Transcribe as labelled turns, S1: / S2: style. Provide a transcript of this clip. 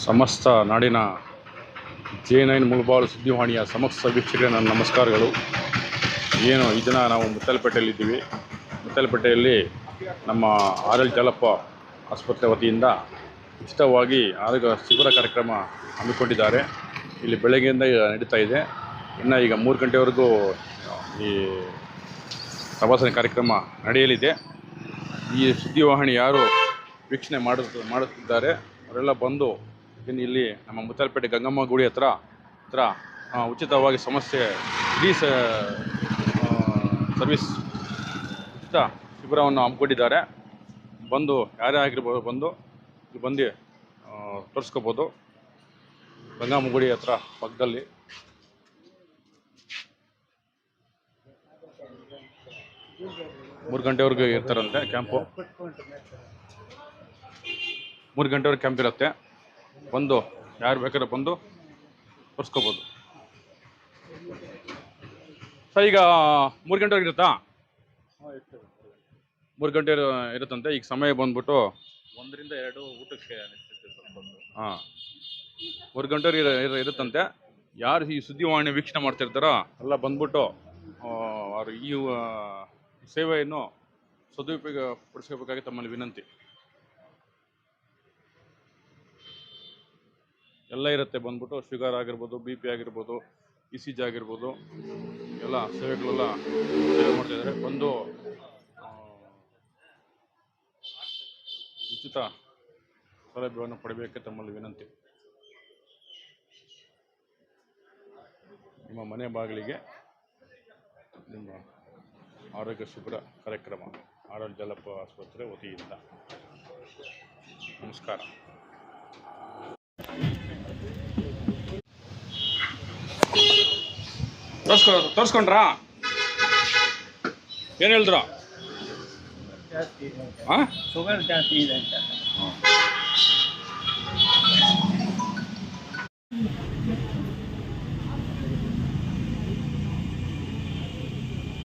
S1: ಸಮಸ್ತ ನಾಡಿನ ಜೆ9 ಮುಳಬಾಗಿಲು ಸುದ್ದಿವಾಹಿನಿಯ ಸಮಸ್ತ ವೀಕ್ಷಕರಿಗೆ ನನ್ನ ನಮಸ್ಕಾರಗಳು. ಏನು ಈ ದಿನ ನಾವು ಮುತ್ತಲಪೇಟೆಯಲ್ಲಿದ್ದೀವಿ. ಮುತ್ತಲಪೇಟೆಯಲ್ಲಿ ನಮ್ಮ ಆರ್.ಎಲ್. ಜಾಲಪ್ಪ ಆಸ್ಪತ್ರೆ ವತಿಯಿಂದ ಉಚಿತವಾಗಿ ಆರೋಗ್ಯ ಶಿಬಿರ ಕಾರ್ಯಕ್ರಮ ಹಮ್ಮಿಕೊಂಡಿದ್ದಾರೆ. ಇಲ್ಲಿ ಬೆಳಗ್ಗೆಯಿಂದ ನಡೀತಾ ಇದೆ. ಇನ್ನು ಈಗ 3 ಗಂಟೆವರೆಗೂ ಈ ತಪಾಸಣೆ ಕಾರ್ಯಕ್ರಮ ನಡೆಯಲಿದೆ. ಈ ಸುದ್ದಿವಾಹಿನಿ ಯಾರು ವೀಕ್ಷಣೆ ಮಾಡುತ್ತಿದ್ದಾರೆ ಅವರೆಲ್ಲ ಬಂದು ಇಲ್ಲಿ ನಮ್ಮ ಮುತ್ತಲಪೇಟೆ ಗಂಗಮ್ಮ ಗುಡಿ ಹತ್ರ ಉಚಿತವಾಗಿ ಸಮಸ್ಯೆ ಫ್ರೀ ಸರ್ವಿಸ್ ಉಚಿತ ಶಿಬಿರವನ್ನು ಹಮ್ಮಿಕೊಂಡಿದ್ದಾರೆ. ಬಂದು ಯಾರೇ ಆಗಿರ್ಬೋದು ಬಂದು ಇಲ್ಲಿ ಬಂದು ತೋರಿಸ್ಕೋಬೋದು. ಗಂಗಮ್ಮ ಗುಡಿ ಹತ್ರ ಪಕ್ಕದಲ್ಲಿ 3 ಗಂಟೆವರೆಗೂ ಇರ್ತಾರಂತೆ ಕ್ಯಾಂಪು. 3 ಗಂಟೆವರೆಗೆ ಕ್ಯಾಂಪ್ ಇರುತ್ತೆ. ಬಂದು ಯಾರು ಬೇಕಾದ್ರೆ ಬಂದು ತೋರಿಸ್ಕೋಬೋದು. ಸರ್, ಈಗ 3 ಗಂಟೆವರೆಗೆ ಇರುತ್ತಾ? 3 ಗಂಟೆ ಇರುತ್ತಂತೆ. ಈಗ ಸಮಯ ಬಂದ್ಬಿಟ್ಟು
S2: 1 ರಿಂದ 2 ಊಟಕ್ಕೆ
S1: ಹಾಂ 3 ಗಂಟೆವರೆಗೆ ಇರುತ್ತಂತೆ. ಯಾರು ಈ ಸುದ್ದಿವಾಹಿನಿ ವೀಕ್ಷಣೆ ಮಾಡ್ತಿರ್ತಾರೋ ಎಲ್ಲ ಬಂದ್ಬಿಟ್ಟು ಅವರು ಈ ಸೇವೆಯನ್ನು ಸದುಪಯೋಗ ಪಡಿಸ್ಕೋಬೇಕಾಗಿ ತಮ್ಮಲ್ಲಿ ವಿನಂತಿ. ಎಲ್ಲ ಇರುತ್ತೆ. ಬಂದ್ಬಿಟ್ಟು ಶುಗರ್ ಆಗಿರ್ಬೋದು, BP ಆಗಿರ್ಬೋದು, ECG ಆಗಿರ್ಬೋದು, ಎಲ್ಲ ಸೇವೆಗಳೆಲ್ಲ ಸೇವೆ ಮಾಡ್ತಾಯಿದ್ದಾರೆ. ಬಂದು ಉಚಿತ ಸೌಲಭ್ಯವನ್ನು ಪಡೆಯೋಕ್ಕೆ ತಮ್ಮಲ್ಲಿ ವಿನಂತಿ. ನಿಮ್ಮ ಮನೆ ಬಾಗಿಲಿಗೆ ನಿಮ್ಮ ಆರೋಗ್ಯ ಶಿಬಿರ ಕಾರ್ಯಕ್ರಮ ಆರ್.ಎಲ್. ಜಾಲಪ್ಪ ಆಸ್ಪತ್ರೆ ವತಿಯಿಂದ. ನಮಸ್ಕಾರ. ತೋರಿಸ್ಕೊಂಡ್ರಾ? ಏನು ಹೇಳಿದ್ರು?
S3: ಶುಗರ್ ಜಾಸ್ತಿ ಇದೆ ಅಂತ.